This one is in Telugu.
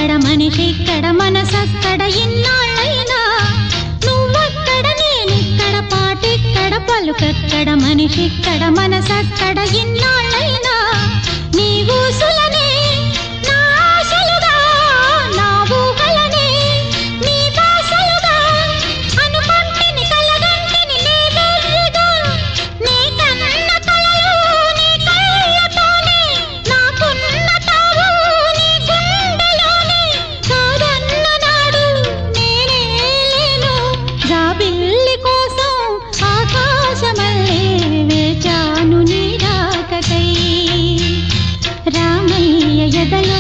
నువ్వక్కడ మనిషిక్కడ మనసక్కడ ఇన్నాళ్ళైనా నువ్వక్కడ నేనిక్కడ పాటిక్కడ పలుకక్కడ మనిషిక్కడ మనసక్కడ ఇన్నాళ్ళైనా నీ ఊసులనే నా ఆశలుగా నా ఊహలనే నీ బాసలుగా అనుకుంటిని కలగంటిని నీ వెర్రిగా నీ కన్న కలలు నీ కళ్ళతోనే నాకున్న తావు నీ గుండెలోనే కాదన్న నాడు నేనే లేను జాబిల్లి కోసం ఆకాశమల్లే వేచాను నీ రాకకై రామయ్య ఎదలో